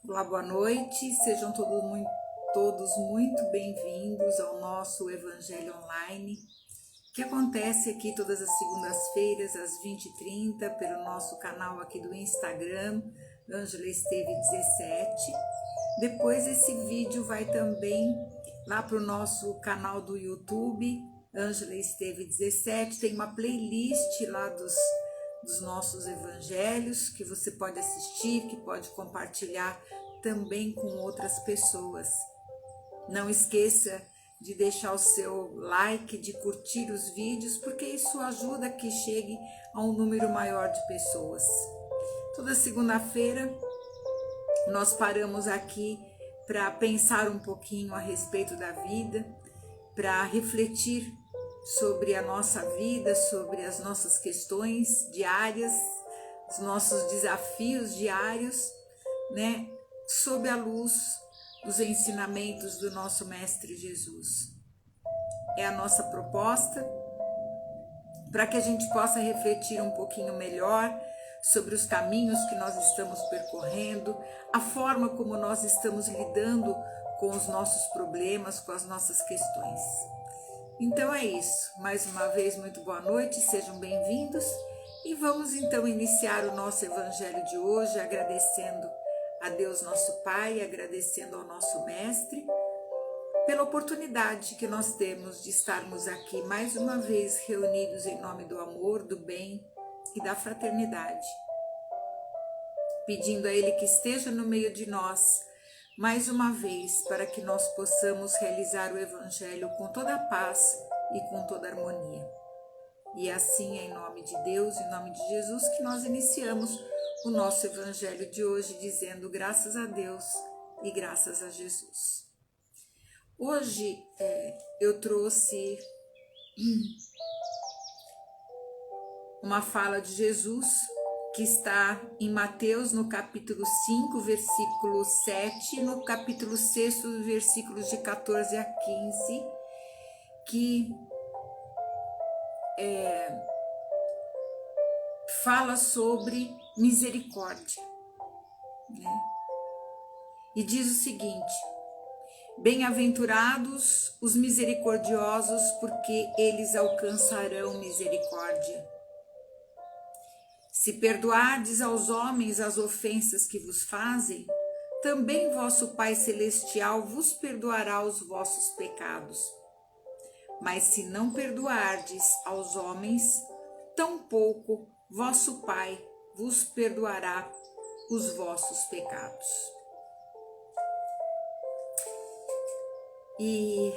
Olá, boa noite, sejam todos muito bem-vindos ao nosso Evangelho Online, que acontece aqui todas as segundas-feiras, às 20h30, pelo nosso canal aqui do Instagram, Ângela Esteve 17. Depois esse vídeo vai também lá para o nosso canal do YouTube, Ângela Esteve 17, tem uma playlist lá dos nossos evangelhos que você pode assistir, que pode compartilhar também com outras pessoas. Não esqueça de deixar o seu like, de curtir os vídeos, porque isso ajuda a que chegue a um número maior de pessoas. Toda segunda-feira nós paramos aqui para pensar um pouquinho a respeito da vida, para refletir sobre a nossa vida, sobre as nossas questões diárias, os nossos desafios diários, né? Sob a luz dos ensinamentos do nosso Mestre Jesus. É a nossa proposta para que a gente possa refletir um pouquinho melhor sobre os caminhos que nós estamos percorrendo, a forma como nós estamos lidando com os nossos problemas, com as nossas questões. Então é isso, mais uma vez muito boa noite, sejam bem-vindos e vamos então iniciar o nosso evangelho de hoje agradecendo a Deus nosso Pai, agradecendo ao nosso Mestre pela oportunidade que nós temos de estarmos aqui mais uma vez reunidos em nome do amor, do bem e da fraternidade, pedindo a Ele que esteja no meio de nós mais uma vez, para que nós possamos realizar o Evangelho com toda a paz e com toda a harmonia. E assim, em nome de Deus, em nome de Jesus, que nós iniciamos o nosso Evangelho de hoje, dizendo graças a Deus e graças a Jesus. Hoje eu trouxe uma fala de Jesus, que está em Mateus, no capítulo 5, versículo 7, no capítulo 6, versículos de 14 a 15, que fala sobre misericórdia, né? E diz o seguinte: bem-aventurados os misericordiosos, porque eles alcançarão misericórdia. Se perdoardes aos homens as ofensas que vos fazem, também vosso Pai Celestial vos perdoará os vossos pecados. Mas se não perdoardes aos homens, tampouco vosso Pai vos perdoará os vossos pecados. E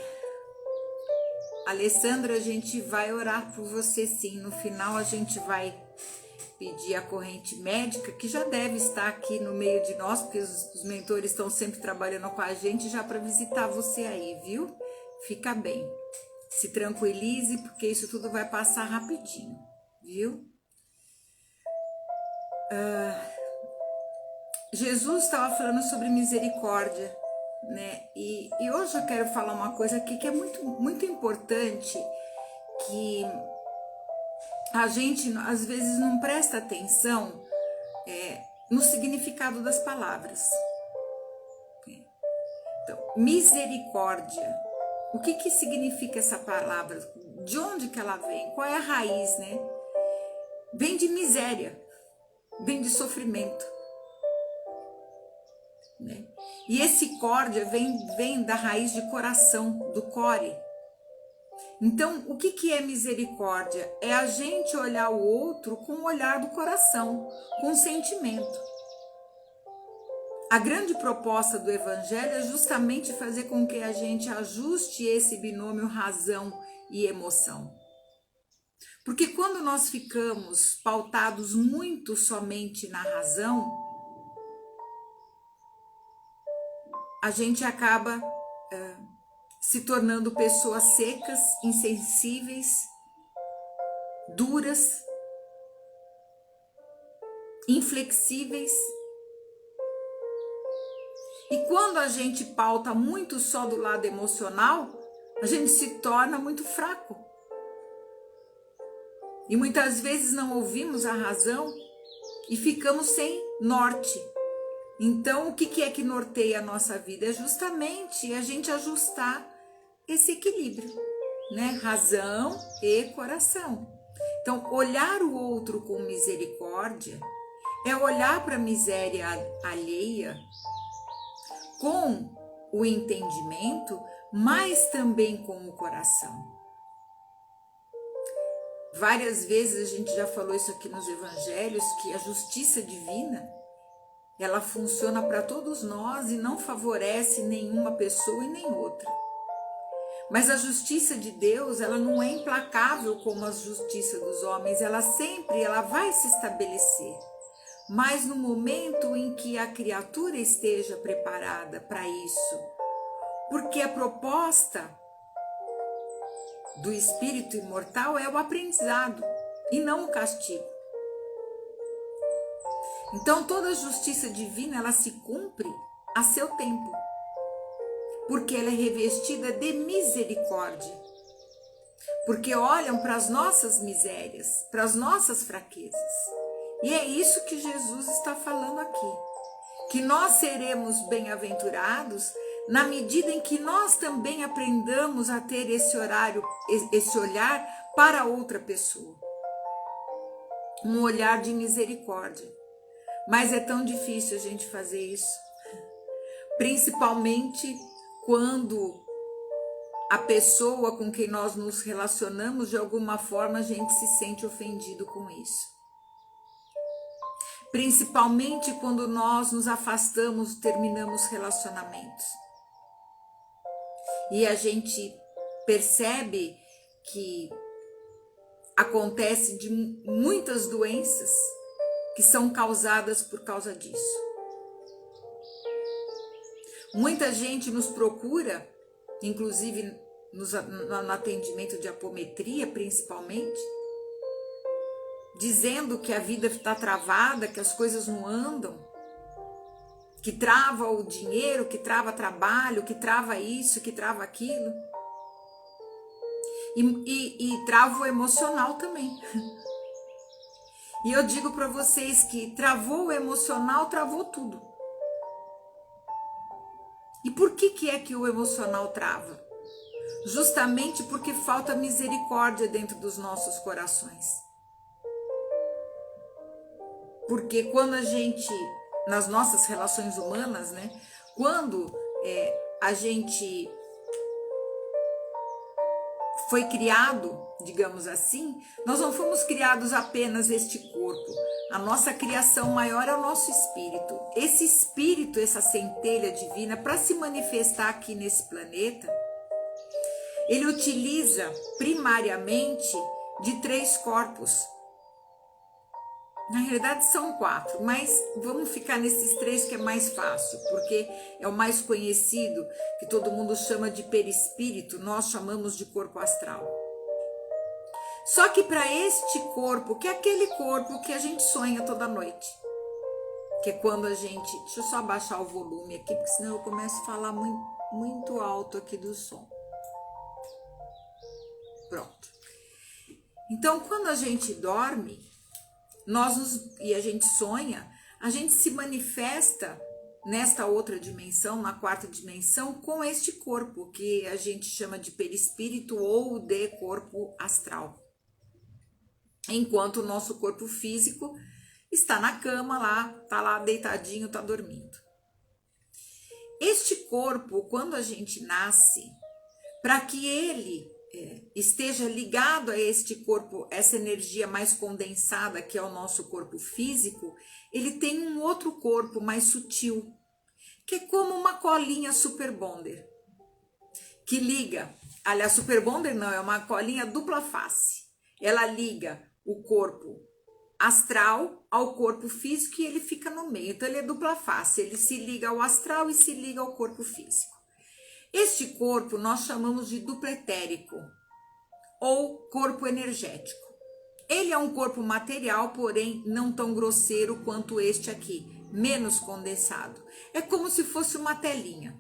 Alessandra, a gente vai orar por você sim. No final a gente vai pedir a corrente médica, que já deve estar aqui no meio de nós, porque os mentores estão sempre trabalhando com a gente já para visitar você aí, viu? Fica bem, se tranquilize, porque isso tudo vai passar rapidinho, viu? Jesus estava falando sobre misericórdia, né? E hoje eu quero falar uma coisa aqui que é muito, muito importante, que a gente às vezes não presta atenção no significado das palavras. Então, misericórdia, o que significa essa palavra? De onde que ela vem? Qual é a raiz, né? Vem de miséria, vem de sofrimento, né? E esse córdia vem da raiz de coração, do core. Então, o que é misericórdia? É a gente olhar o outro com o olhar do coração, com sentimento. A grande proposta do Evangelho é justamente fazer com que a gente ajuste esse binômio razão e emoção. Porque quando nós ficamos pautados muito somente na razão, a gente acaba se tornando pessoas secas, insensíveis, duras, inflexíveis. E quando a gente pauta muito só do lado emocional, a gente se torna muito fraco. E muitas vezes não ouvimos a razão e ficamos sem norte, Então, o que é que norteia a nossa vida? É justamente a gente ajustar esse equilíbrio, né? Razão e coração. Então, olhar o outro com misericórdia é olhar para a miséria alheia com o entendimento, mas também com o coração. Várias vezes a gente já falou isso aqui nos evangelhos, que a justiça divina, ela funciona para todos nós e não favorece nenhuma pessoa e nem outra. Mas a justiça de Deus, ela não é implacável como a justiça dos homens, ela vai se estabelecer. Mas no momento em que a criatura esteja preparada para isso, porque a proposta do espírito imortal é o aprendizado e não o castigo. Então toda a justiça divina, ela se cumpre a seu tempo, porque ela é revestida de misericórdia, porque olham para as nossas misérias, para as nossas fraquezas. E é isso que Jesus está falando aqui, que nós seremos bem-aventurados na medida em que nós também aprendamos a ter esse olhar para outra pessoa, um olhar de misericórdia. Mas é tão difícil a gente fazer isso, principalmente quando a pessoa com quem nós nos relacionamos, de alguma forma, a gente se sente ofendido com isso. Principalmente quando nós nos afastamos, terminamos relacionamentos. E a gente percebe que acontece de muitas doenças que são causadas por causa disso. Muita gente nos procura, inclusive no atendimento de apometria principalmente, dizendo que a vida está travada, que as coisas não andam, que trava o dinheiro, que trava trabalho, que trava isso, que trava aquilo. E trava o emocional também. E eu digo para vocês que travou o emocional, travou tudo. E por que é que o emocional trava? Justamente porque falta misericórdia dentro dos nossos corações. Porque quando a gente, nas nossas relações humanas, né? Quando a gente foi criado, digamos assim, nós não fomos criados apenas este corpo. A nossa criação maior é o nosso espírito. Esse espírito, essa centelha divina, para se manifestar aqui nesse planeta, ele utiliza primariamente de 3 corpos. Na realidade são 4, mas vamos ficar nesses 3 que é mais fácil, porque é o mais conhecido, que todo mundo chama de perispírito, nós chamamos de corpo astral. Só que para este corpo, que é aquele corpo que a gente sonha toda noite, que é quando a gente... Deixa eu só abaixar o volume aqui, porque senão eu começo a falar muito alto aqui do som. Pronto. Então, quando a gente dorme, e a gente sonha, a gente se manifesta nesta outra dimensão, na 4ª dimensão, com este corpo, que a gente chama de perispírito ou de corpo astral. Enquanto o nosso corpo físico está na cama lá, está lá deitadinho, está dormindo. Este corpo, quando a gente nasce, para que ele esteja ligado a este corpo, essa energia mais condensada que é o nosso corpo físico, ele tem um outro corpo mais sutil, que é como uma colinha super bonder, que liga, aliás, super bonder não, é uma colinha dupla face, ela liga o corpo astral ao corpo físico e ele fica no meio, então ele é dupla face, ele se liga ao astral e se liga ao corpo físico. Este corpo nós chamamos de duplo etérico ou corpo energético. Ele é um corpo material, porém não tão grosseiro quanto este aqui, menos condensado. É como se fosse uma telinha.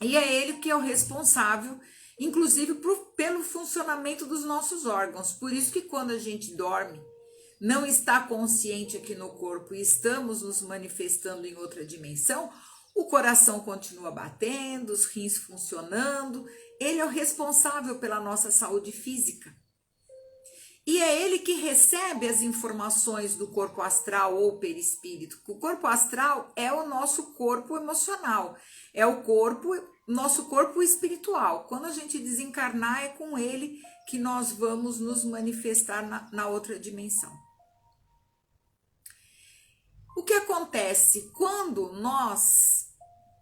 E é ele que é o responsável, inclusive, pelo funcionamento dos nossos órgãos. Por isso que quando a gente dorme, não está consciente aqui no corpo e estamos nos manifestando em outra dimensão, o coração continua batendo, os rins funcionando, ele é o responsável pela nossa saúde física. E é ele que recebe as informações do corpo astral ou perispírito. O corpo astral é o nosso corpo emocional, é o nosso corpo espiritual. Quando a gente desencarnar, é com ele que nós vamos nos manifestar na outra dimensão. O que acontece quando nós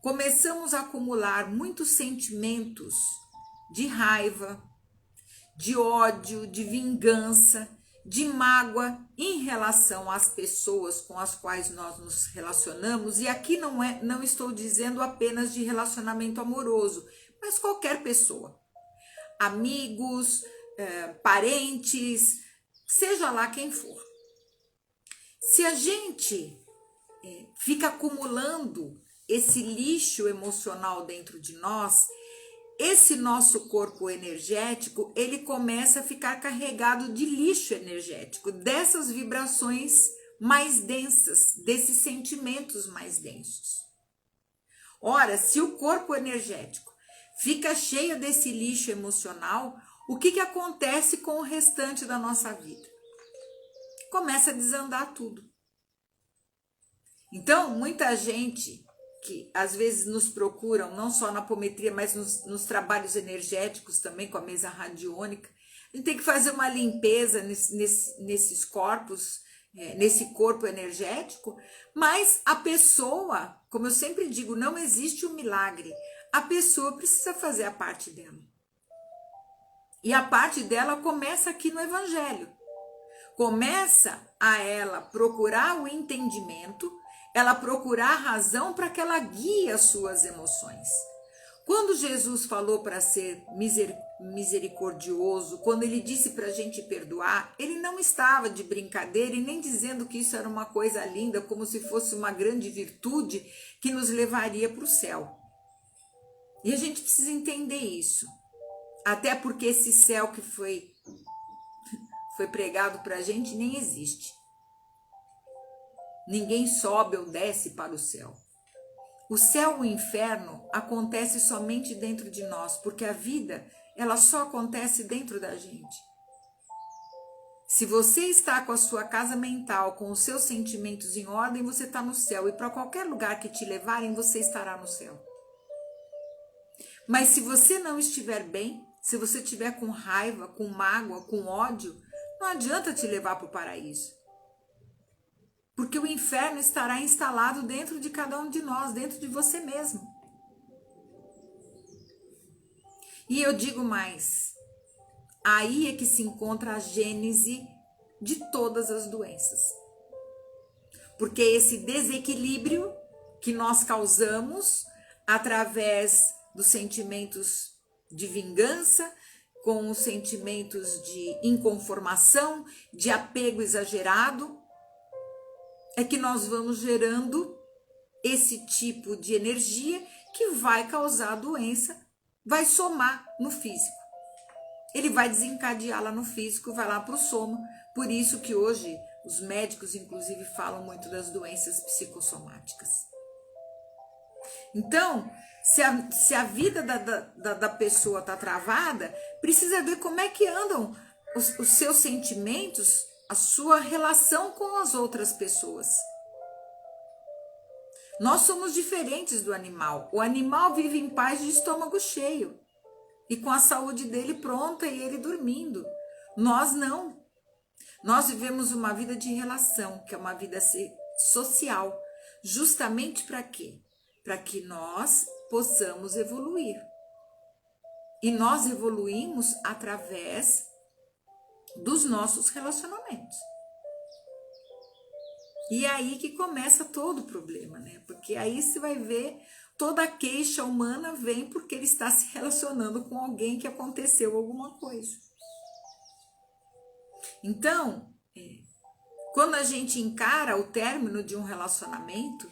começamos a acumular muitos sentimentos de raiva, de ódio, de vingança, de mágoa em relação às pessoas com as quais nós nos relacionamos, e aqui não estou dizendo apenas de relacionamento amoroso, mas qualquer pessoa, amigos, parentes, seja lá quem for. Se a gente fica acumulando esse lixo emocional dentro de nós, esse nosso corpo energético, ele começa a ficar carregado de lixo energético, dessas vibrações mais densas, desses sentimentos mais densos. Ora, se o corpo energético fica cheio desse lixo emocional, o que acontece com o restante da nossa vida? Começa a desandar tudo. Então, muita gente que às vezes nos procuram, não só na apometria, mas nos trabalhos energéticos também, com a mesa radiônica, a gente tem que fazer uma limpeza nesses corpos, nesse corpo energético, mas a pessoa, como eu sempre digo, não existe um milagre, a pessoa precisa fazer a parte dela. E a parte dela começa aqui no Evangelho. Começa a ela procurar o entendimento, ela procurar a razão para que ela guie as suas emoções. Quando Jesus falou para ser misericordioso, quando ele disse para a gente perdoar, ele não estava de brincadeira e nem dizendo que isso era uma coisa linda, como se fosse uma grande virtude que nos levaria para o céu. E a gente precisa entender isso. Até porque esse céu que foi pregado para a gente nem existe. Ninguém sobe ou desce para o céu. O céu e o inferno acontece somente dentro de nós, porque a vida, ela só acontece dentro da gente. Se você está com a sua casa mental, com os seus sentimentos em ordem, você está no céu. E para qualquer lugar que te levarem, você estará no céu. Mas se você não estiver bem, se você estiver com raiva, com mágoa, com ódio, não adianta te levar para o paraíso. Porque o inferno estará instalado dentro de cada um de nós, dentro de você mesmo. E eu digo mais, aí é que se encontra a gênese de todas as doenças. Porque esse desequilíbrio que nós causamos através dos sentimentos de vingança, com os sentimentos de inconformação, de apego exagerado, é que nós vamos gerando esse tipo de energia que vai causar doença, vai somar no físico. Ele vai desencadear lá no físico, vai lá para o sono. Por isso que hoje os médicos, inclusive, falam muito das doenças psicossomáticas. Então, se a vida da pessoa está travada, precisa ver como é que andam os seus sentimentos, a sua relação com as outras pessoas. Nós somos diferentes do animal. O animal vive em paz de estômago cheio e com a saúde dele pronta e ele dormindo. Nós não. Nós vivemos uma vida de relação, que é uma vida social. Justamente para quê? Para que nós possamos evoluir. E nós evoluímos através dos nossos relacionamentos. E é aí que começa todo o problema, né? Porque aí você vai ver, toda a queixa humana vem porque ele está se relacionando com alguém que aconteceu alguma coisa. Então, quando a gente encara o término de um relacionamento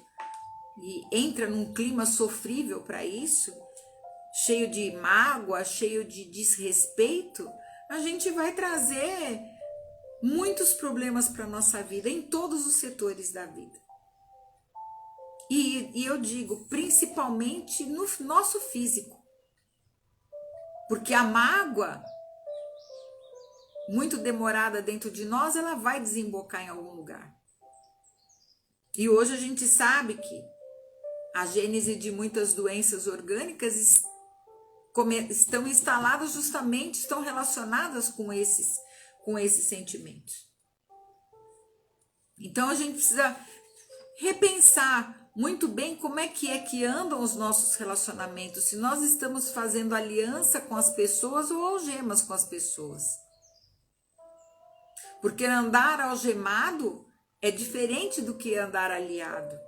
e entra num clima sofrível para isso, cheio de mágoa, cheio de desrespeito, a gente vai trazer muitos problemas para a nossa vida, em todos os setores da vida. E eu digo, principalmente no nosso físico. Porque a mágoa, muito demorada dentro de nós, ela vai desembocar em algum lugar. E hoje a gente sabe que a gênese de muitas doenças orgânicas estão instaladas justamente, estão relacionadas com esses sentimentos. Então a gente precisa repensar muito bem como é que andam os nossos relacionamentos, se nós estamos fazendo aliança com as pessoas ou algemas com as pessoas. Porque andar algemado é diferente do que andar aliado.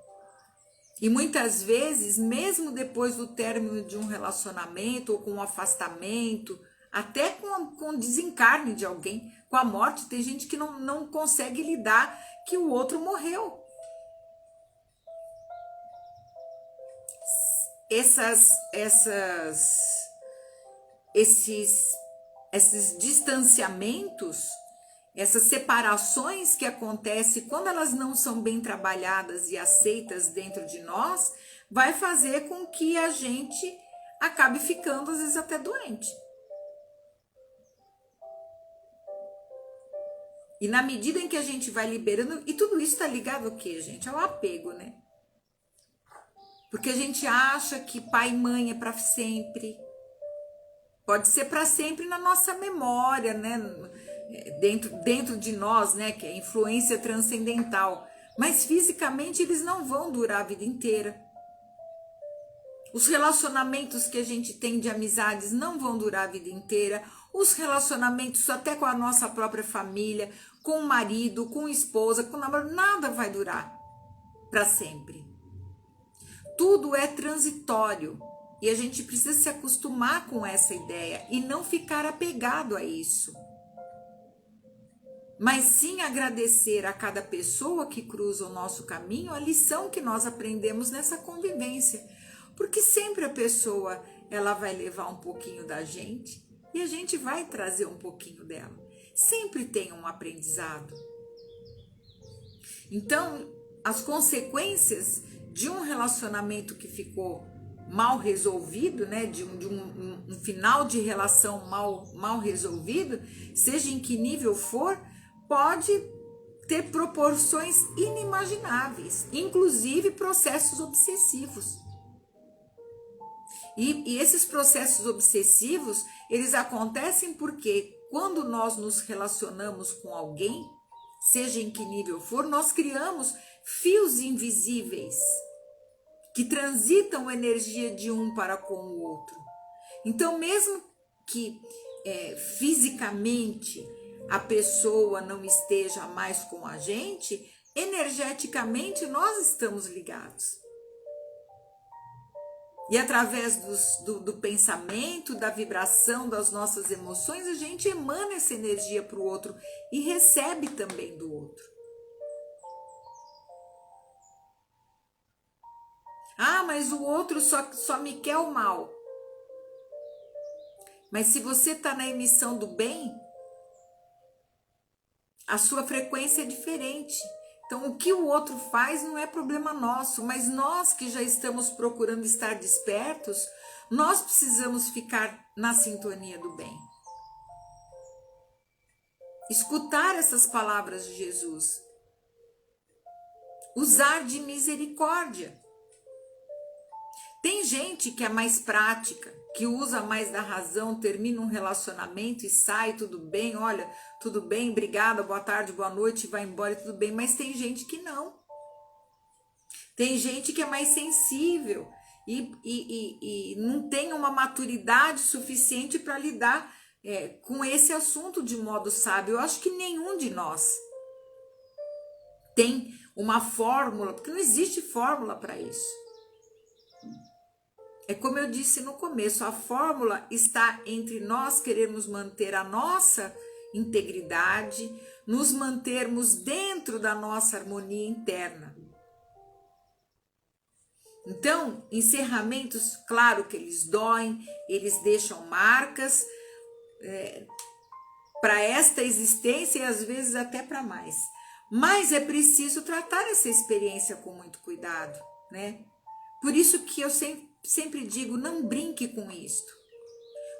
E muitas vezes, mesmo depois do término de um relacionamento ou com um afastamento, até com o desencarne de alguém, com a morte, tem gente que não consegue lidar que o outro morreu. Esses distanciamentos, essas separações que acontecem quando elas não são bem trabalhadas e aceitas dentro de nós, vai fazer com que a gente acabe ficando às vezes até doente. E na medida em que a gente vai liberando, e tudo isso está ligado ao quê, gente? Ao apego, né? Porque a gente acha que pai e mãe é para sempre. Pode ser para sempre na nossa memória, né? Dentro de nós, né? Que é influência transcendental. Mas fisicamente eles não vão durar a vida inteira. Os relacionamentos que a gente tem de amizades não vão durar a vida inteira. Os relacionamentos até com a nossa própria família, com o marido, com a esposa, com o namorado, nada vai durar para sempre. Tudo é transitório e a gente precisa se acostumar com essa ideia e não ficar apegado a isso. Mas sim agradecer a cada pessoa que cruza o nosso caminho a lição que nós aprendemos nessa convivência. Porque sempre a pessoa ela vai levar um pouquinho da gente e a gente vai trazer um pouquinho dela. Sempre tem um aprendizado. Então, as consequências de um relacionamento que ficou mal resolvido, né, de um final de relação mal resolvido, seja em que nível for, pode ter proporções inimagináveis, inclusive processos obsessivos. E esses processos obsessivos, eles acontecem porque quando nós nos relacionamos com alguém, seja em que nível for, nós criamos fios invisíveis que transitam energia de um para com o outro. Então, mesmo que fisicamente a pessoa não esteja mais com a gente, energeticamente nós estamos ligados. E através do pensamento, da vibração, das nossas emoções, a gente emana essa energia para o outro e recebe também do outro. Ah, mas o outro só me quer o mal. Mas se você está na emissão do bem, a sua frequência é diferente. Então, o que o outro faz não é problema nosso, mas nós que já estamos procurando estar despertos, nós precisamos ficar na sintonia do bem. Escutar essas palavras de Jesus. Usar de misericórdia. Tem gente que é mais prática, que usa mais da razão, termina um relacionamento e sai, tudo bem, olha, tudo bem, obrigada, boa tarde, boa noite, vai embora, tudo bem, mas tem gente que não. Tem gente que é mais sensível e não tem uma maturidade suficiente para lidar com esse assunto de modo sábio. Eu acho que nenhum de nós tem uma fórmula, porque não existe fórmula para isso. É como eu disse no começo, a fórmula está entre nós querermos manter a nossa integridade, nos mantermos dentro da nossa harmonia interna. Então, encerramentos, claro que eles doem, eles deixam marcas, para esta existência e às vezes até para mais. Mas é preciso tratar essa experiência com muito cuidado, né? Por isso que eu sempre digo, não brinque com isto.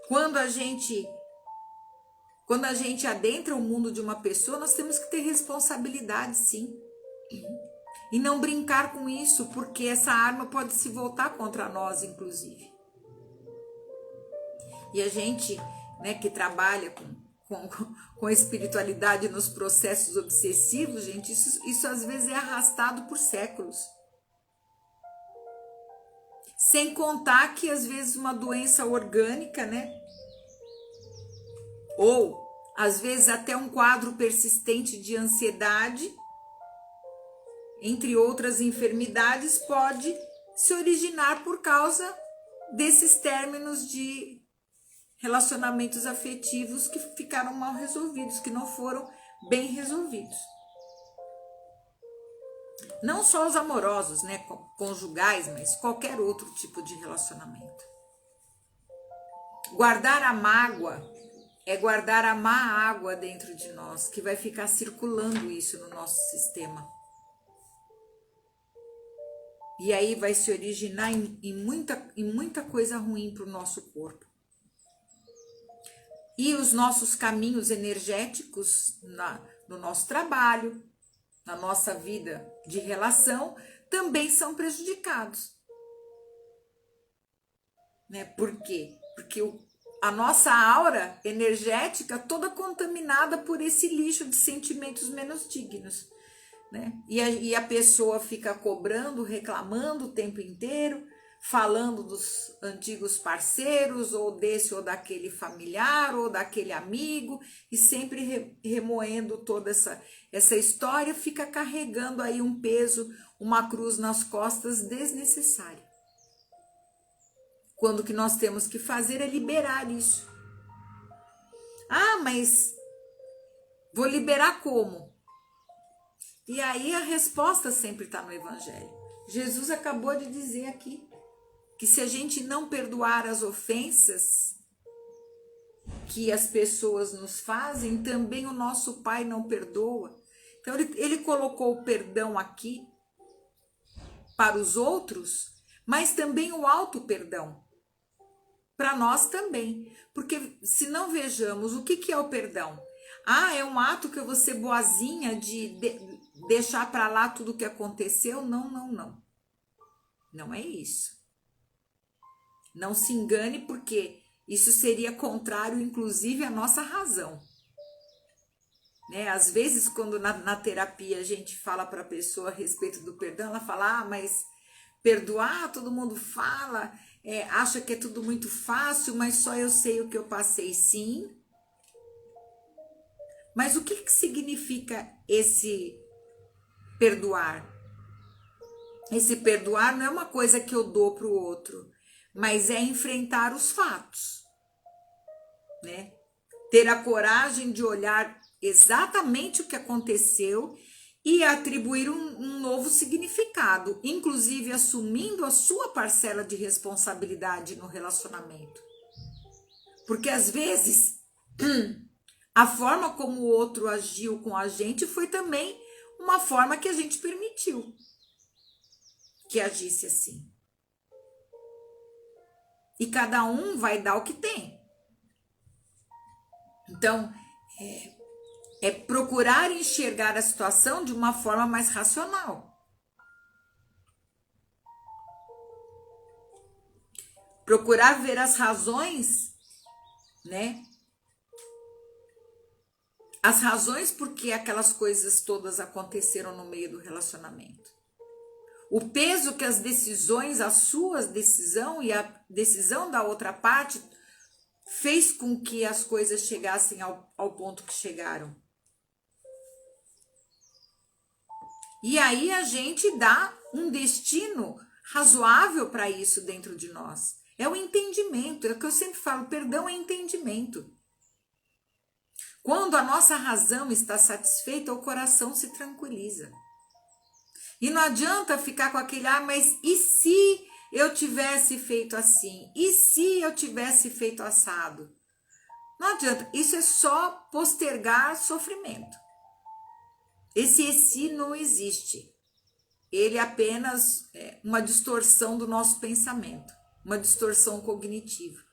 Quando a gente adentra o mundo de uma pessoa, nós temos que ter responsabilidade, sim. E não brincar com isso, porque essa arma pode se voltar contra nós, inclusive. E a gente, né, que trabalha com espiritualidade nos processos obsessivos, gente, isso às vezes é arrastado por séculos. Sem contar que às vezes uma doença orgânica, né? Ou às vezes até um quadro persistente de ansiedade, entre outras enfermidades, pode se originar por causa desses términos de relacionamentos afetivos que ficaram mal resolvidos, que não foram bem resolvidos. Não só os amorosos, né, conjugais, mas qualquer outro tipo de relacionamento. Guardar a mágoa é guardar a má água dentro de nós, que vai ficar circulando isso no nosso sistema. E aí vai se originar em muita coisa ruim para o nosso corpo. E os nossos caminhos energéticos no nosso trabalho, na nossa vida de relação, também são prejudicados. Né? Por quê? Porque a nossa aura energética toda contaminada por esse lixo de sentimentos menos dignos. Né? E a pessoa fica cobrando, reclamando o tempo inteiro, falando dos antigos parceiros, ou desse ou daquele familiar, ou daquele amigo, e sempre remoendo toda essa história, fica carregando aí um peso, uma cruz nas costas desnecessária. Quando o que nós temos que fazer é liberar isso. Ah, mas vou liberar como? E aí a resposta sempre está no Evangelho. Jesus acabou de dizer aqui que se a gente não perdoar as ofensas que as pessoas nos fazem, também o nosso Pai não perdoa. Então ele colocou o perdão aqui para os outros, mas também o auto-perdão para nós também. Porque se não vejamos o que é o perdão? Ah, é um ato que eu vou ser boazinha de deixar para lá tudo o que aconteceu? Não, não, não. Não é isso. Não se engane, porque isso seria contrário, inclusive, à nossa razão. Né? Às vezes, quando na terapia a gente fala para a pessoa a respeito do perdão, ela fala, mas perdoar, todo mundo fala, acha que é tudo muito fácil, mas só eu sei o que eu passei. Sim. Mas o que significa esse perdoar? Esse perdoar não é uma coisa que eu dou para o outro, mas é enfrentar os fatos, né? Ter a coragem de olhar exatamente o que aconteceu e atribuir um novo significado, inclusive assumindo a sua parcela de responsabilidade no relacionamento. Porque às vezes a forma como o outro agiu com a gente foi também uma forma que a gente permitiu que agisse assim. E cada um vai dar o que tem. Então, é procurar enxergar a situação de uma forma mais racional. Procurar ver as razões, né? As razões por que aquelas coisas todas aconteceram no meio do relacionamento. O peso que as decisões, a sua decisão e a decisão da outra parte fez com que as coisas chegassem ao ponto que chegaram. E aí a gente dá um destino razoável para isso dentro de nós. É o entendimento, é o que eu sempre falo, perdão é entendimento. Quando a nossa razão está satisfeita, o coração se tranquiliza. E não adianta ficar com aquele, mas e se eu tivesse feito assim? E se eu tivesse feito assado? Não adianta, isso é só postergar sofrimento. Esse "se" não existe. Ele é apenas uma distorção do nosso pensamento, uma distorção cognitiva.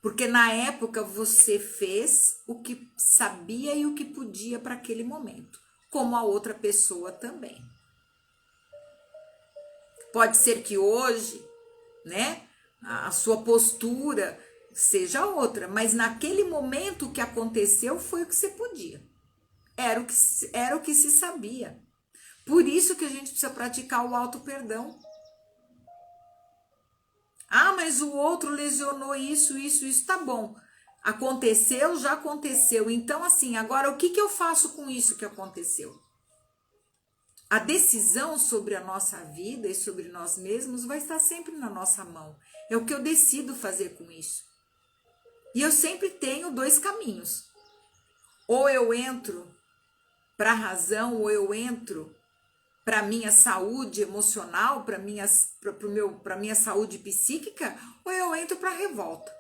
Porque na época você fez o que sabia e o que podia para aquele momento, como a outra pessoa também. Pode ser que hoje, né, a sua postura seja outra, mas naquele momento o que aconteceu foi o que você podia. Era o que se sabia. Por isso que a gente precisa praticar o auto-perdão. Ah, mas o outro lesionou isso, tá bom. Aconteceu, já aconteceu. Então, assim, agora o que eu faço com isso que aconteceu? A decisão sobre a nossa vida e sobre nós mesmos vai estar sempre na nossa mão. É o que eu decido fazer com isso. E eu sempre tenho dois caminhos. Ou eu entro para a razão, ou eu entro para a minha saúde emocional, para a minha saúde psíquica, ou eu entro para a revolta.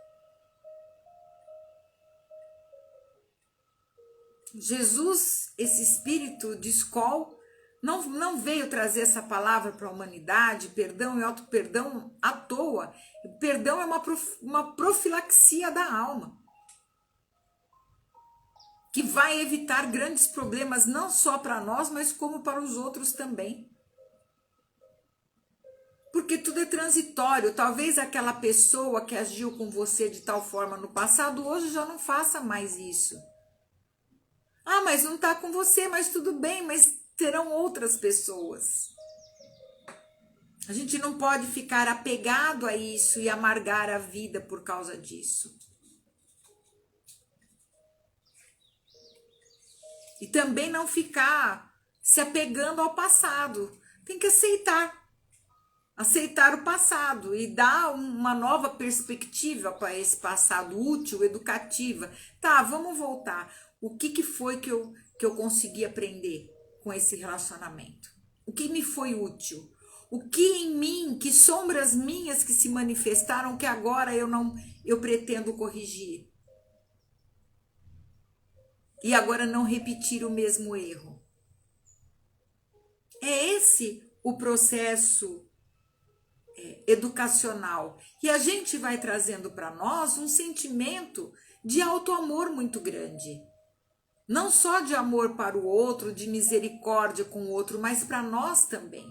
Jesus, esse espírito de escola, não veio trazer essa palavra para a humanidade, perdão e auto-perdão à toa. Perdão é uma profilaxia da alma, que vai evitar grandes problemas, não só para nós, mas como para os outros também. Porque tudo é transitório. Talvez aquela pessoa que agiu com você de tal forma no passado, hoje já não faça mais isso. Ah, mas não está com você, mas tudo bem, mas terão outras pessoas. A gente não pode ficar apegado a isso e amargar a vida por causa disso. E também não ficar se apegando ao passado. Tem que aceitar o passado e dar uma nova perspectiva para esse passado útil, educativa. Tá, vamos voltar. O que foi que eu consegui aprender com esse relacionamento? O que me foi útil? O que em mim, que sombras minhas que se manifestaram que agora eu pretendo corrigir? E agora não repetir o mesmo erro. É esse o processo educacional. E a gente vai trazendo para nós um sentimento de auto-amor muito grande. Não só de amor para o outro, de misericórdia com o outro, mas para nós também.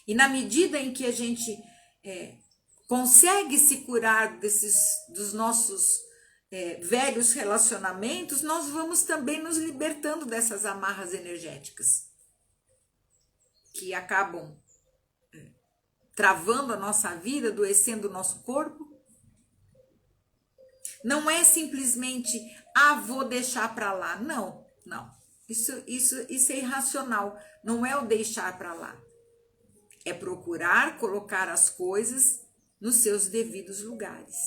E na medida em que a gente consegue se curar dos nossos velhos relacionamentos, nós vamos também nos libertando dessas amarras energéticas que acabam travando a nossa vida, adoecendo o nosso corpo. Não é simplesmente, vou deixar para lá. Não. Isso é irracional. Não é o deixar para lá. É procurar colocar as coisas nos seus devidos lugares.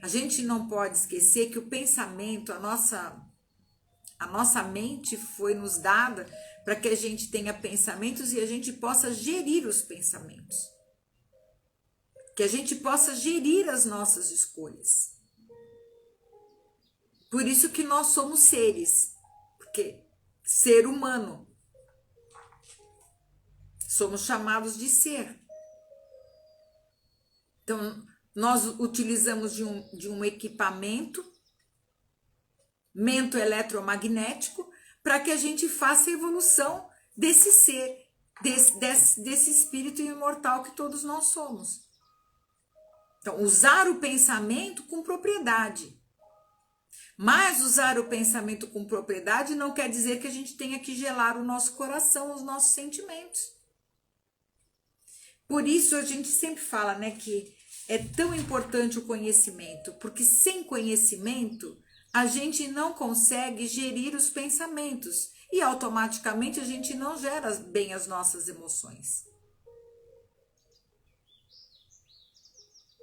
A gente não pode esquecer que o pensamento, a nossa mente foi nos dada para que a gente tenha pensamentos e a gente possa gerir os pensamentos. Que a gente possa gerir as nossas escolhas. Por isso que nós somos seres, porque ser humano, somos chamados de ser. Então, nós utilizamos de um equipamento, mento eletromagnético, para que a gente faça a evolução desse ser, desse espírito imortal que todos nós somos. Então, usar o pensamento com propriedade. Mas usar o pensamento com propriedade não quer dizer que a gente tenha que gelar o nosso coração, os nossos sentimentos. Por isso a gente sempre fala, né, que é tão importante o conhecimento, porque sem conhecimento a gente não consegue gerir os pensamentos e automaticamente a gente não gera bem as nossas emoções.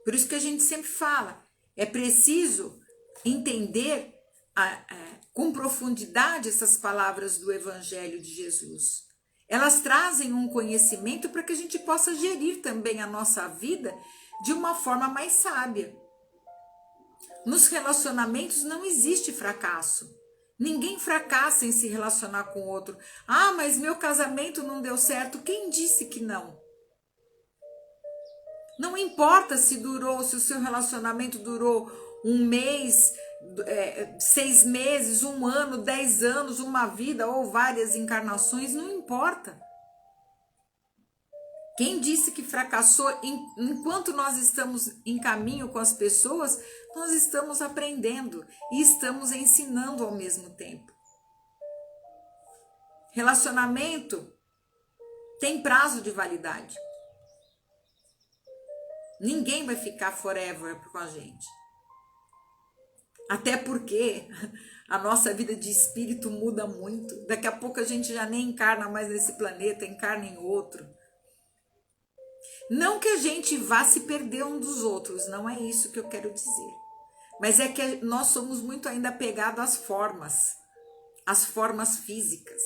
Por isso que a gente sempre fala, é preciso entender com profundidade essas palavras do Evangelho de Jesus. Elas trazem um conhecimento para que a gente possa gerir também a nossa vida de uma forma mais sábia. Nos relacionamentos não existe fracasso. Ninguém fracassa em se relacionar com o outro. Ah, mas meu casamento não deu certo. Quem disse que não? Não importa se o seu relacionamento durou um mês, 6 meses, um ano, 10 anos, uma vida ou várias encarnações, não importa. Quem disse que fracassou? Enquanto nós estamos em caminho com as pessoas, nós estamos aprendendo e estamos ensinando ao mesmo tempo. Relacionamento tem prazo de validade. Ninguém vai ficar forever com a gente. Até porque a nossa vida de espírito muda muito. Daqui a pouco a gente já nem encarna mais nesse planeta, encarna em outro. Não que a gente vá se perder um dos outros, não é isso que eu quero dizer. Mas é que nós somos muito ainda apegados às formas físicas.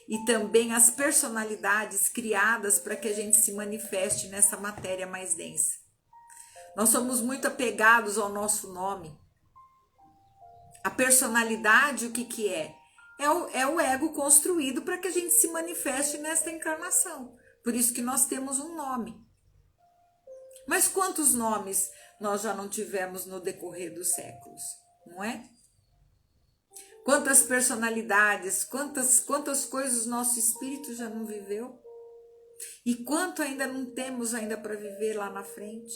E também às personalidades criadas para que a gente se manifeste nessa matéria mais densa. Nós somos muito apegados ao nosso nome. A personalidade, o que é? É o ego construído para que a gente se manifeste nesta encarnação. Por isso que nós temos um nome. Mas quantos nomes nós já não tivemos no decorrer dos séculos, não é? Quantas personalidades, quantas coisas nosso espírito já não viveu? E quanto ainda não temos ainda para viver lá na frente?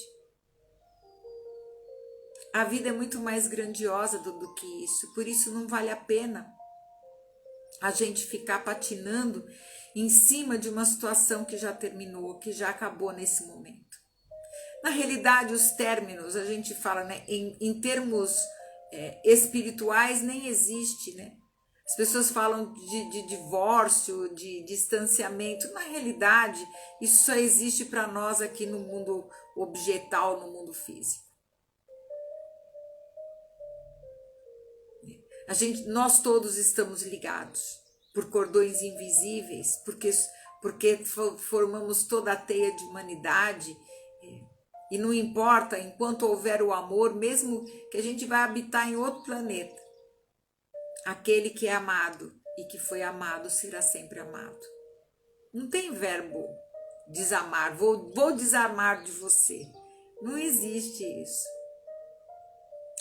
A vida é muito mais grandiosa do que isso, por isso não vale a pena a gente ficar patinando em cima de uma situação que já terminou, que já acabou nesse momento. Na realidade, os términos, a gente fala, né, em termos espirituais, nem existe, né? As pessoas falam de divórcio, de distanciamento. Na realidade, isso só existe para nós aqui no mundo objetal, no mundo físico. Nós todos estamos ligados por cordões invisíveis, porque formamos toda a teia de humanidade. E não importa, enquanto houver o amor, mesmo que a gente vai habitar em outro planeta, aquele que é amado e que foi amado será sempre amado. Não tem verbo desamar, vou desamar de você. Não existe isso.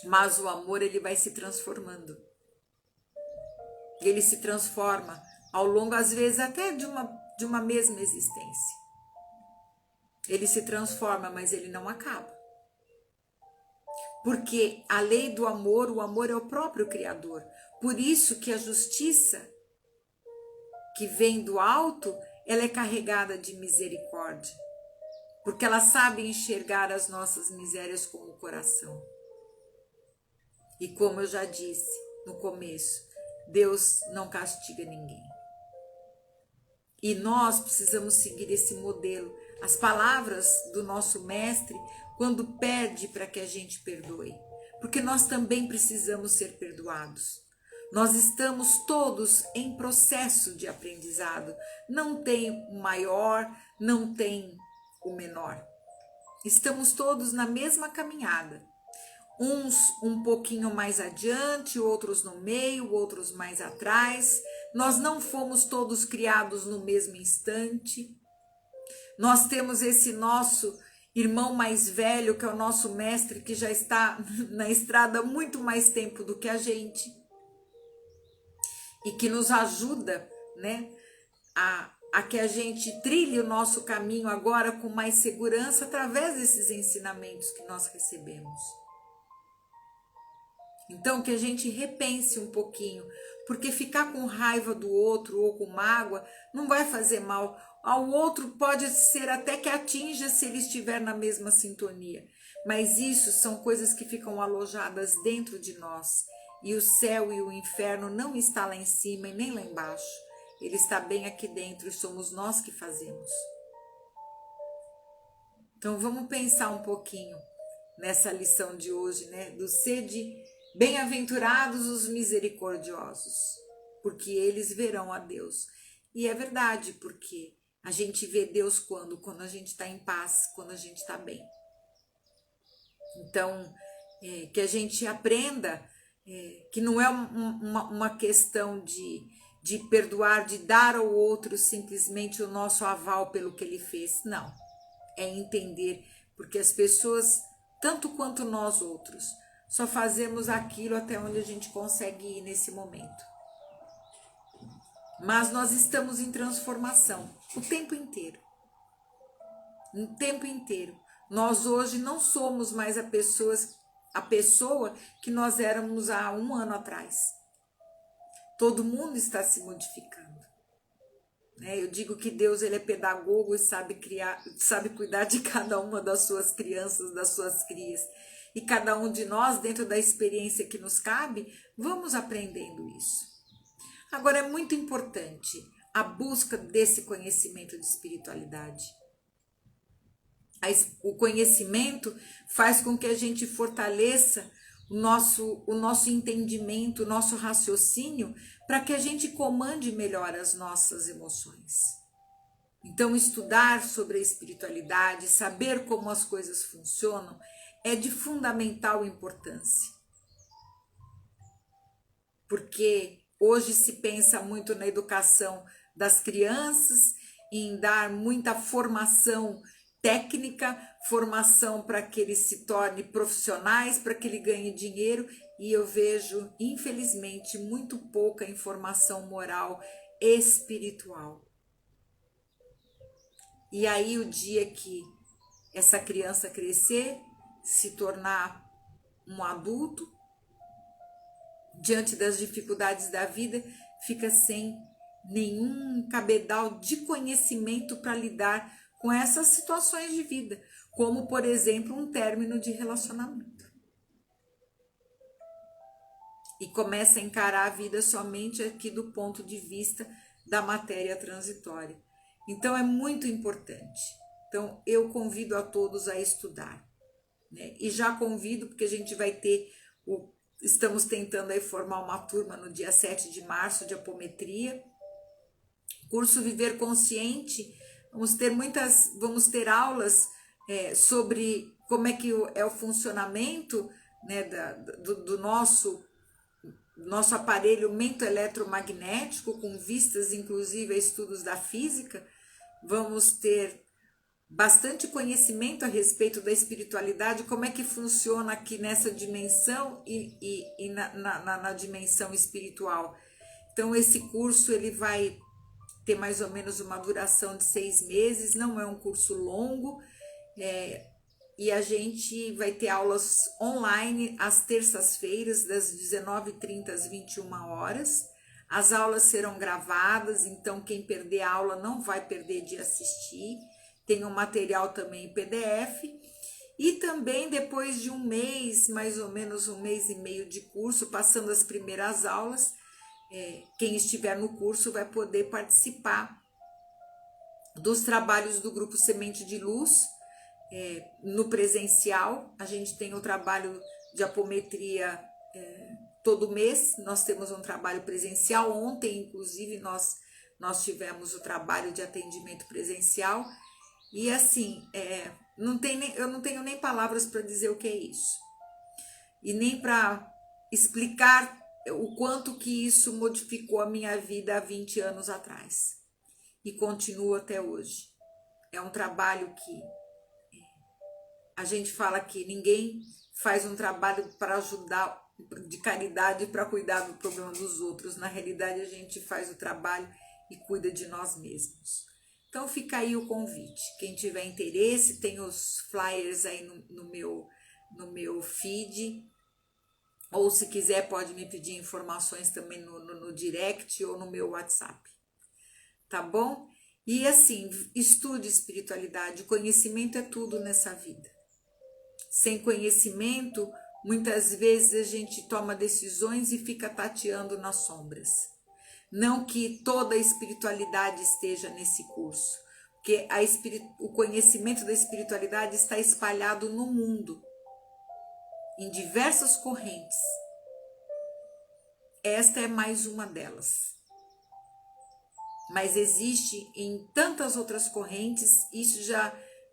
Mas o amor, ele vai se transformando. Ele se transforma ao longo, às vezes, até de uma mesma existência. Ele se transforma, mas ele não acaba. Porque a lei do amor, o amor é o próprio Criador. Por isso que a justiça que vem do alto, ela é carregada de misericórdia. Porque ela sabe enxergar as nossas misérias com o coração. E como eu já disse no começo, Deus não castiga ninguém. E nós precisamos seguir esse modelo. As palavras do nosso mestre, quando pede para que a gente perdoe, porque nós também precisamos ser perdoados. Nós estamos todos em processo de aprendizado. Não tem o maior, não tem o menor. Estamos todos na mesma caminhada. Uns um pouquinho mais adiante, outros no meio, outros mais atrás. Nós não fomos todos criados no mesmo instante. Nós temos esse nosso irmão mais velho, que é o nosso mestre, que já está na estrada há muito mais tempo do que a gente. E que nos ajuda, né, a que a gente trilhe o nosso caminho agora com mais segurança através desses ensinamentos que nós recebemos. Então, que a gente repense um pouquinho, porque ficar com raiva do outro ou com mágoa não vai fazer mal. Ao outro pode ser até que atinja se ele estiver na mesma sintonia. Mas isso são coisas que ficam alojadas dentro de nós. E o céu e o inferno não está lá em cima e nem lá embaixo. Ele está bem aqui dentro e somos nós que fazemos. Então vamos pensar um pouquinho nessa lição de hoje, né? Do sede bem-aventurados os misericordiosos, porque eles verão a Deus. E é verdade, porque a gente vê Deus quando a gente está em paz, quando a gente está bem. Então, que a gente aprenda que não é uma questão de perdoar, de dar ao outro simplesmente o nosso aval pelo que ele fez. Não, é entender, porque as pessoas, tanto quanto nós outros, só fazemos aquilo até onde a gente consegue ir nesse momento. Mas nós estamos em transformação o tempo inteiro. O tempo inteiro. Nós hoje não somos mais a pessoa que nós éramos há um ano atrás. Todo mundo está se modificando. Eu digo que Deus, ele é pedagogo e sabe cuidar de cada uma das suas crianças, das suas crias. E cada um de nós, dentro da experiência que nos cabe, vamos aprendendo isso. Agora, é muito importante a busca desse conhecimento de espiritualidade. O conhecimento faz com que a gente fortaleça o nosso entendimento, o nosso raciocínio, para que a gente comande melhor as nossas emoções. Então, estudar sobre a espiritualidade, saber como as coisas funcionam, é de fundamental importância. Porque hoje se pensa muito na educação das crianças, em dar muita formação técnica, formação para que eles se tornem profissionais, para que ele ganhe dinheiro, e eu vejo, infelizmente, muito pouca informação moral espiritual. E aí o dia que essa criança crescer, se tornar um adulto, diante das dificuldades da vida, fica sem nenhum cabedal de conhecimento para lidar com essas situações de vida, como, por exemplo, um término de relacionamento. E começa a encarar a vida somente aqui do ponto de vista da matéria transitória. Então, é muito importante. Então, eu convido a todos a estudar, E já convido, porque a gente vai ter, estamos tentando aí formar uma turma no dia 7 de março de apometria, curso Viver Consciente. Vamos ter aulas sobre como é que é o funcionamento do nosso aparelho mento-eletromagnético, com vistas inclusive a estudos da física. Vamos ter bastante conhecimento a respeito da espiritualidade, como é que funciona aqui nessa dimensão e na dimensão espiritual. Então, esse curso ele vai ter mais ou menos uma duração de 6 meses, não é um curso longo, e a gente vai ter aulas online às terças-feiras, das 19h30 às 21h. As aulas serão gravadas, então quem perder a aula não vai perder de assistir. Tem um material também em PDF. E também depois de um mês, mais ou menos 1 mês e meio de curso, passando as primeiras aulas, quem estiver no curso vai poder participar dos trabalhos do Grupo Semente de Luz, no presencial. A gente tem o trabalho de apometria todo mês, nós temos um trabalho presencial. Ontem, inclusive, nós tivemos o trabalho de atendimento presencial. E assim, eu não tenho nem palavras para dizer o que é isso. E nem para explicar o quanto que isso modificou a minha vida há 20 anos atrás. E continua até hoje. É um trabalho que a gente fala que ninguém faz um trabalho para ajudar, de caridade, para cuidar do problema dos outros. Na realidade, a gente faz o trabalho e cuida de nós mesmos. Então fica aí o convite. Quem tiver interesse, tem os flyers aí no meu feed. Ou se quiser, pode me pedir informações também no direct ou no meu WhatsApp. Tá bom? E assim, estude espiritualidade. O conhecimento é tudo nessa vida. Sem conhecimento, muitas vezes a gente toma decisões e fica tateando nas sombras. Não que toda a espiritualidade esteja nesse curso, porque o conhecimento da espiritualidade está espalhado no mundo, em diversas correntes. Esta é mais uma delas. Mas existe em tantas outras correntes, isso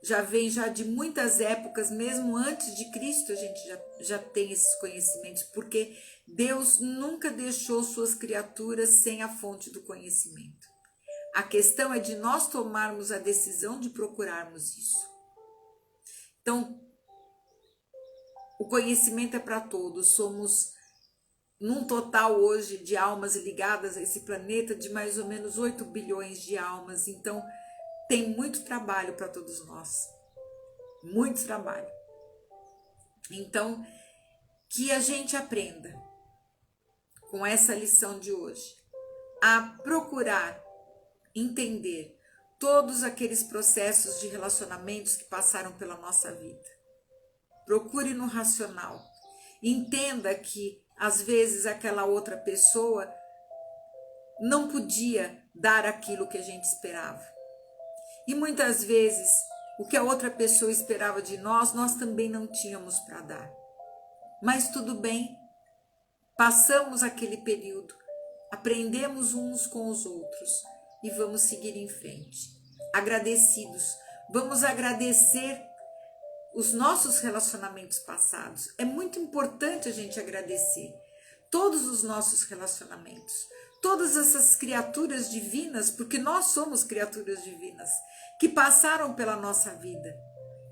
já vem já de muitas épocas, mesmo antes de Cristo a gente já tem esses conhecimentos, porque Deus nunca deixou suas criaturas sem a fonte do conhecimento. A questão é de nós tomarmos a decisão de procurarmos isso. Então, o conhecimento é para todos, somos num total hoje de almas ligadas a esse planeta de mais ou menos 8 bilhões de almas, então tem muito trabalho para todos nós, muito trabalho. Então, que a gente aprenda com essa lição de hoje a procurar entender todos aqueles processos de relacionamentos que passaram pela nossa vida. Procure no racional. Entenda que, às vezes, aquela outra pessoa não podia dar aquilo que a gente esperava. E muitas vezes, o que a outra pessoa esperava de nós, nós também não tínhamos para dar. Mas tudo bem, passamos aquele período, aprendemos uns com os outros e vamos seguir em frente. Agradecidos, vamos agradecer os nossos relacionamentos passados. É muito importante a gente agradecer todos os nossos relacionamentos, todas essas criaturas divinas, porque nós somos criaturas divinas, que passaram pela nossa vida,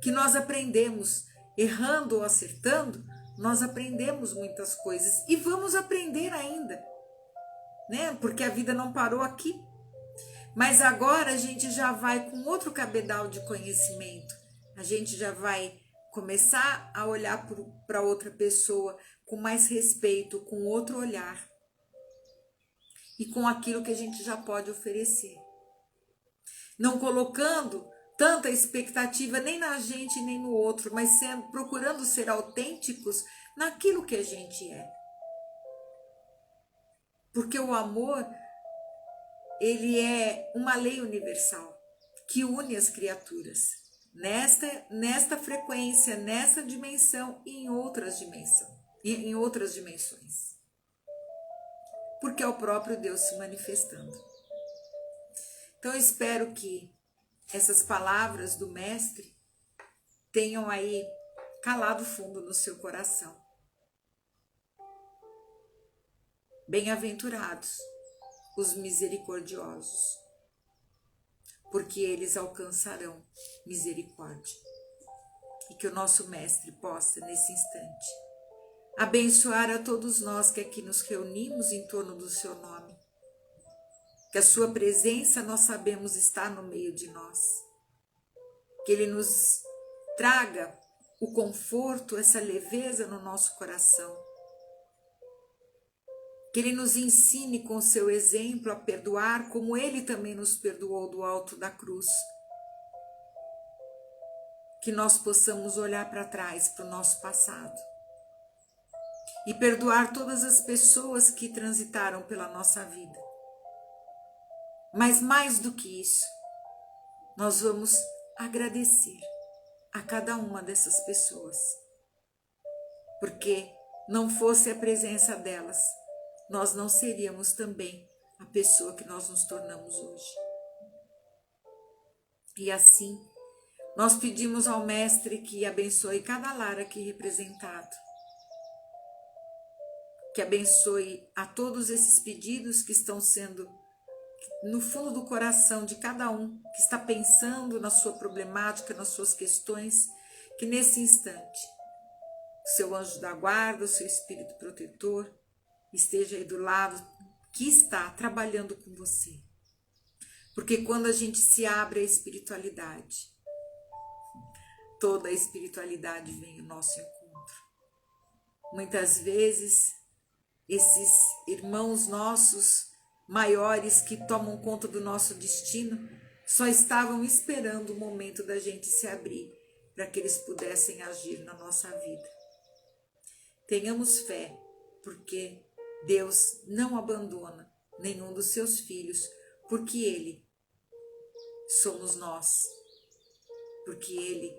que nós aprendemos, errando ou acertando, nós aprendemos muitas coisas e vamos aprender ainda, né? Porque a vida não parou aqui. Mas agora a gente já vai com outro cabedal de conhecimento. A gente já vai começar a olhar para outra pessoa com mais respeito, com outro olhar e com aquilo que a gente já pode oferecer. Não colocando tanta expectativa nem na gente nem no outro, mas procurando ser autênticos naquilo que a gente é. Porque o amor, ele é uma lei universal que une as criaturas nesta frequência, nessa dimensão e em outras dimensões. Porque é o próprio Deus se manifestando. Então eu espero que essas palavras do Mestre tenham aí calado fundo no seu coração. Bem-aventurados os misericordiosos, porque eles alcançarão misericórdia. E que o nosso Mestre possa, nesse instante, abençoar a todos nós que aqui nos reunimos em torno do seu nome. Que a sua presença nós sabemos estar no meio de nós. Que ele nos traga o conforto, essa leveza no nosso coração. Que ele nos ensine com o seu exemplo a perdoar, como ele também nos perdoou do alto da cruz. Que nós possamos olhar para trás, para o nosso passado. E perdoar todas as pessoas que transitaram pela nossa vida. Mas mais do que isso, nós vamos agradecer a cada uma dessas pessoas. Porque não fosse a presença delas, nós não seríamos também a pessoa que nós nos tornamos hoje. E assim, nós pedimos ao Mestre que abençoe cada lar aqui representado. Que abençoe a todos esses pedidos que estão sendo no fundo do coração de cada um que está pensando na sua problemática, nas suas questões, que nesse instante o seu anjo da guarda, o seu espírito protetor esteja aí do lado, que está trabalhando com você. Porque quando a gente se abre à espiritualidade, toda a espiritualidade vem ao nosso encontro. Muitas vezes, esses irmãos nossos maiores que tomam conta do nosso destino só estavam esperando o momento da gente se abrir para que eles pudessem agir na nossa vida. Tenhamos fé, porque Deus não abandona nenhum dos seus filhos, porque Ele somos nós, porque Ele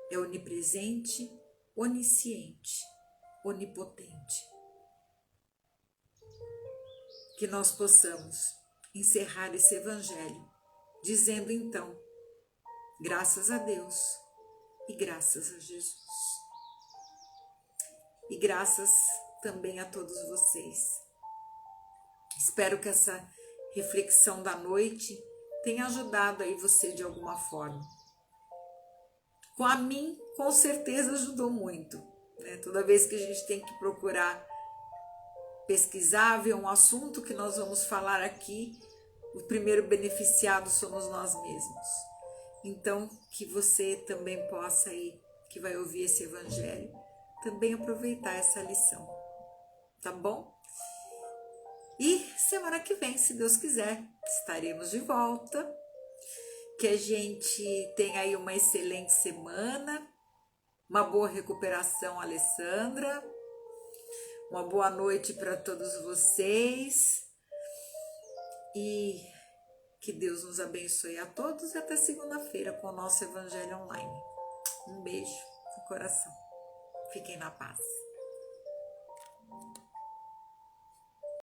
é onipresente, onisciente, onipotente. Que nós possamos encerrar esse evangelho, dizendo então, graças a Deus, e graças a Jesus. E graças também a todos vocês. Espero que essa reflexão da noite tenha ajudado aí você de alguma forma. Com a mim, com certeza ajudou muito, né? Toda vez que a gente tem que procurar pesquisar, ver um assunto que nós vamos falar aqui, o primeiro beneficiado somos nós mesmos. Então, que você também possa aí, que vai ouvir esse evangelho, também aproveitar essa lição, tá bom? E semana que vem, se Deus quiser, estaremos de volta. Que a gente tenha aí uma excelente semana, uma boa recuperação, Alessandra, uma boa noite para todos vocês e que Deus nos abençoe a todos e até segunda-feira com o nosso Evangelho Online. Um beijo no coração. Fiquem na paz.